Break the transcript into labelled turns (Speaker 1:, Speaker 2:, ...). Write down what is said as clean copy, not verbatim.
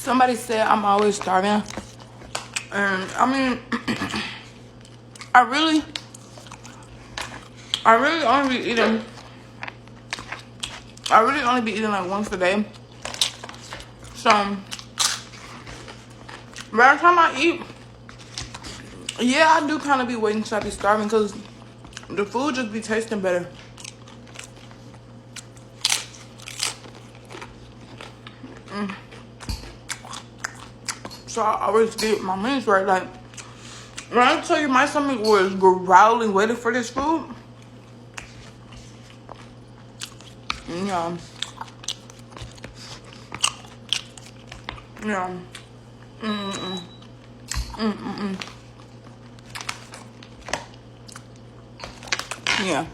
Speaker 1: Somebody said I'm always starving. And I mean, I really only be eating. I really only be eating like once a day. So by the time I eat, yeah, I do kind of be waiting till I be starving because the food just be tasting better. So I always get my meals right. Like when I tell you my stomach was growling waiting for this food. Yeah. Yeah. Yeah.